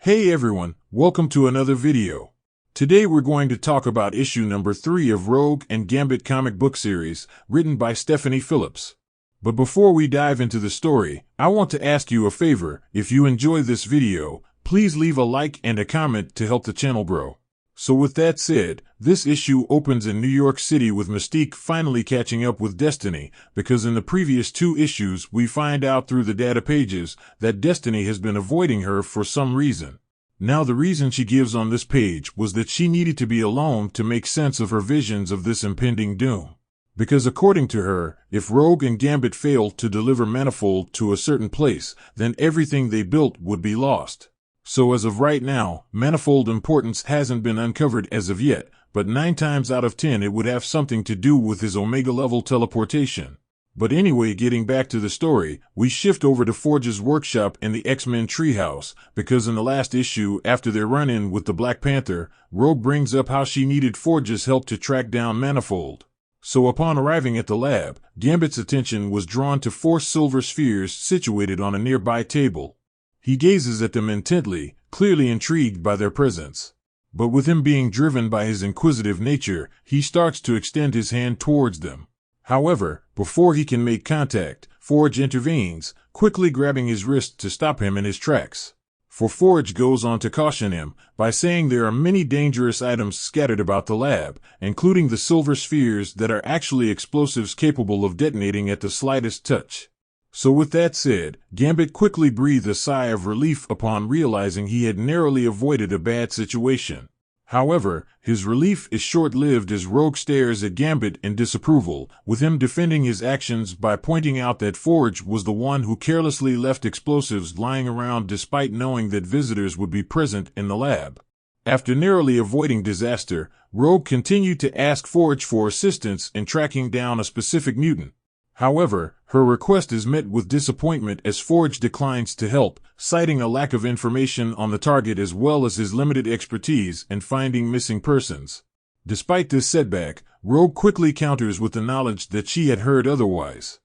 Hey everyone, welcome to another video. Today we're going to talk about issue number 3 of Rogue and Gambit comic book series, written by Stephanie Phillips. But before we dive into the story, I want to ask you a favor. If you enjoy this video, please leave a like and a comment to help the channel grow. So with that said, this issue opens in New York City with Mystique finally catching up with Destiny, because in the previous 2 issues we find out through the data pages that Destiny has been avoiding her for some reason. Now the reason she gives on this page was that she needed to be alone to make sense of her visions of this impending doom. Because according to her, if Rogue and Gambit failed to deliver Manifold to a certain place, then everything they built would be lost. So as of right now, Manifold importance hasn't been uncovered as of yet, but 9 times out of 10 it would have something to do with his Omega-level teleportation. But anyway, getting back to the story, we shift over to Forge's workshop in the X-Men treehouse, because in the last issue, after their run-in with the Black Panther, Rogue brings up how she needed Forge's help to track down Manifold. So upon arriving at the lab, Gambit's attention was drawn to 4 silver spheres situated on a nearby table. He gazes at them intently, clearly intrigued by their presence. But with him being driven by his inquisitive nature, he starts to extend his hand towards them. However, before he can make contact, Forge intervenes, quickly grabbing his wrist to stop him in his tracks. For Forge goes on to caution him by saying there are many dangerous items scattered about the lab, including the silver spheres that are actually explosives capable of detonating at the slightest touch. So with that said, Gambit quickly breathed a sigh of relief upon realizing he had narrowly avoided a bad situation. However, his relief is short-lived as Rogue stares at Gambit in disapproval, with him defending his actions by pointing out that Forge was the one who carelessly left explosives lying around despite knowing that visitors would be present in the lab. After narrowly avoiding disaster, Rogue continued to ask Forge for assistance in tracking down a specific mutant. However, her request is met with disappointment as Forge declines to help, citing a lack of information on the target as well as his limited expertise in finding missing persons. Despite this setback, Rogue quickly counters with the knowledge that she had heard otherwise.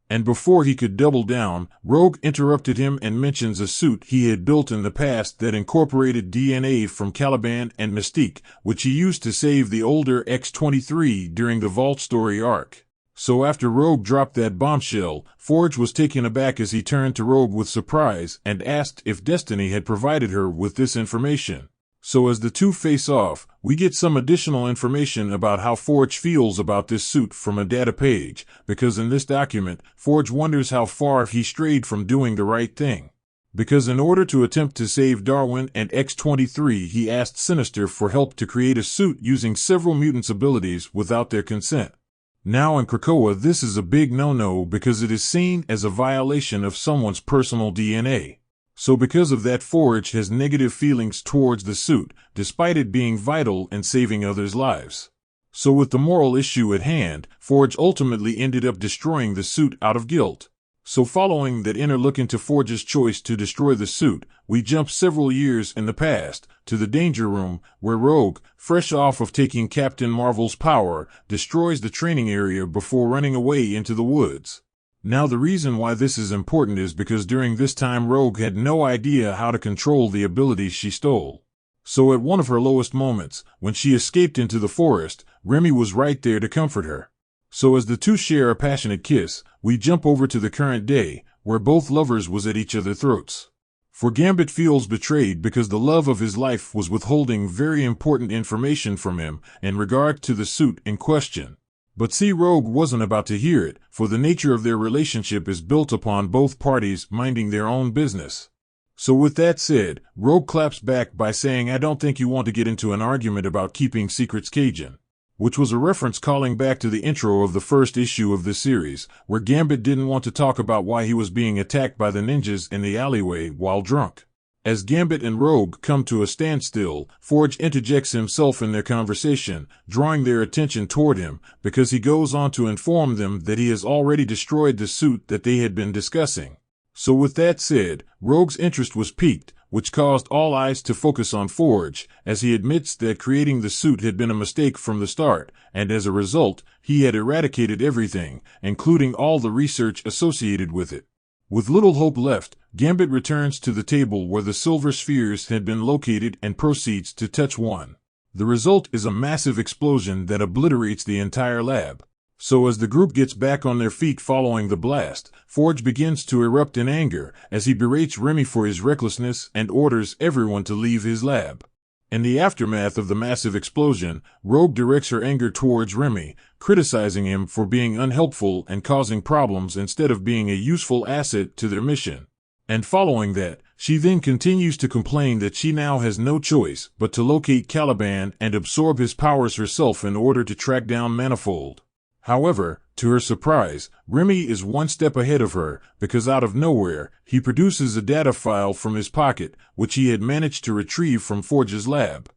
And before he could double down, Rogue interrupted him and mentions a suit he had built in the past that incorporated DNA from Caliban and Mystique, which he used to save the older X-23 during the Vault story arc. So after Rogue dropped that bombshell, Forge was taken aback as he turned to Rogue with surprise and asked if Destiny had provided her with this information. So as the two face off, we get some additional information about how Forge feels about this suit from a data page, because in this document, Forge wonders how far he strayed from doing the right thing. Because in order to attempt to save Darwin and X-23, he asked Sinister for help to create a suit using several mutants' abilities without their consent. Now in Krakoa, this is a big no-no because it is seen as a violation of someone's personal DNA. So because of that, Forge has negative feelings towards the suit, despite it being vital in saving others' lives. So with the moral issue at hand, Forge ultimately ended up destroying the suit out of guilt. So following that inner look into Forge's choice to destroy the suit, we jump several years in the past, to the Danger Room, where Rogue, fresh off of taking Captain Marvel's power, destroys the training area before running away into the woods. Now the reason why this is important is because during this time Rogue had no idea how to control the abilities she stole. So at one of her lowest moments, when she escaped into the forest, Remy was right there to comfort her. So as the two share a passionate kiss, we jump over to the current day, where both lovers was at each other's throats. For Gambit feels betrayed because the love of his life was withholding very important information from him in regard to the suit in question. But see, Rogue wasn't about to hear it, for the nature of their relationship is built upon both parties minding their own business. So with that said, Rogue claps back by saying, "I don't think you want to get into an argument about keeping secrets, Cajun." Which was a reference calling back to the intro of the first issue of the series, where Gambit didn't want to talk about why he was being attacked by the ninjas in the alleyway while drunk. As Gambit and Rogue come to a standstill, Forge interjects himself in their conversation, drawing their attention toward him, because he goes on to inform them that he has already destroyed the suit that they had been discussing. So with that said, Rogue's interest was piqued, which caused all eyes to focus on Forge, as he admits that creating the suit had been a mistake from the start, and as a result, he had eradicated everything, including all the research associated with it. With little hope left, Gambit returns to the table where the silver spheres had been located and proceeds to touch one. The result is a massive explosion that obliterates the entire lab. So as the group gets back on their feet following the blast, Forge begins to erupt in anger as he berates Remy for his recklessness and orders everyone to leave his lab. In the aftermath of the massive explosion, Rogue directs her anger towards Remy, criticizing him for being unhelpful and causing problems instead of being a useful asset to their mission. And following that, she then continues to complain that she now has no choice but to locate Caliban and absorb his powers herself in order to track down Manifold. However, to her surprise, Remy is one step ahead of her because out of nowhere, he produces a data file from his pocket, which he had managed to retrieve from Forge's lab.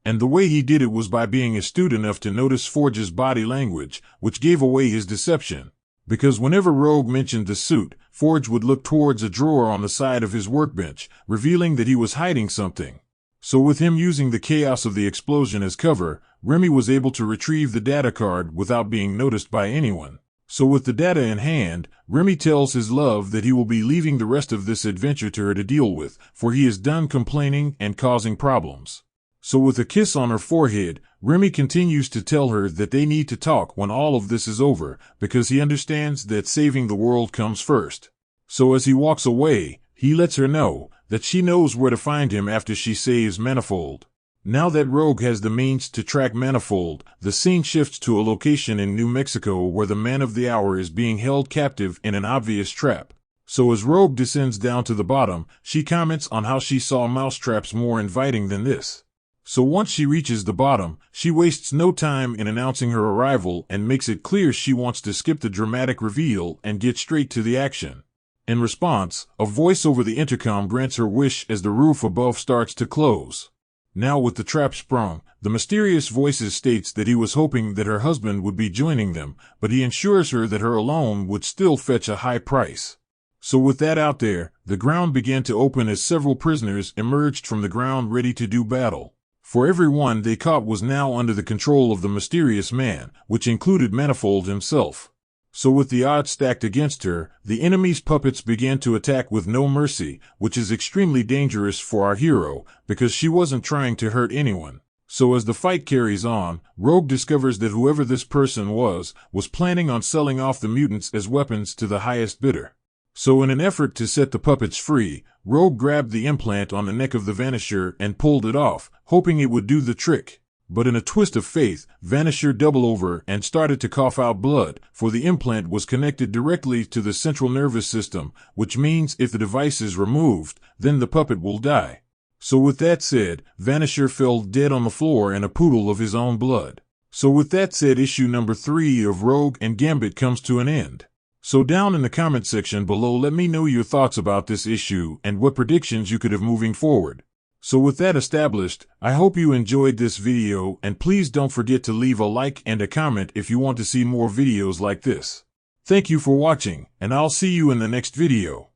And the way he did it was by being astute enough to notice Forge's body language, which gave away his deception. Because whenever Rogue mentioned the suit, Forge would look towards a drawer on the side of his workbench, revealing that he was hiding something. So with him using the chaos of the explosion as cover, Remy was able to retrieve the data card without being noticed by anyone. So with the data in hand, Remy tells his love that he will be leaving the rest of this adventure to her to deal with, for he is done complaining and causing problems. So with a kiss on her forehead, Remy continues to tell her that they need to talk when all of this is over, because he understands that saving the world comes first. So as he walks away, he lets her know that she knows where to find him after she saves Manifold. Now that Rogue has the means to track Manifold, the scene shifts to a location in New Mexico where the man of the hour is being held captive in an obvious trap. So as Rogue descends down to the bottom, she comments on how she saw mousetraps more inviting than this. So once she reaches the bottom, she wastes no time in announcing her arrival and makes it clear she wants to skip the dramatic reveal and get straight to the action. In response, a voice over the intercom grants her wish as the roof above starts to close. Now with the trap sprung, the mysterious voice states that he was hoping that her husband would be joining them, but he assures her that her alone would still fetch a high price. So with that out there, the ground began to open as several prisoners emerged from the ground ready to do battle. For everyone they caught was now under the control of the mysterious man, which included Manifold himself. So with the odds stacked against her, the enemy's puppets began to attack with no mercy, which is extremely dangerous for our hero, because she wasn't trying to hurt anyone. So as the fight carries on, Rogue discovers that whoever this person was planning on selling off the mutants as weapons to the highest bidder. So in an effort to set the puppets free, Rogue grabbed the implant on the neck of the Vanisher and pulled it off, hoping it would do the trick. But in a twist of fate, Vanisher doubled over and started to cough out blood, for the implant was connected directly to the central nervous system, which means if the device is removed, then the puppet will die. So with that said, Vanisher fell dead on the floor in a pool of his own blood. So with that said, issue number 3 of Rogue and Gambit comes to an end. So down in the comment section below, let me know your thoughts about this issue and what predictions you could have moving forward. So with that established, I hope you enjoyed this video, and please don't forget to leave a like and a comment if you want to see more videos like this. Thank you for watching, and I'll see you in the next video.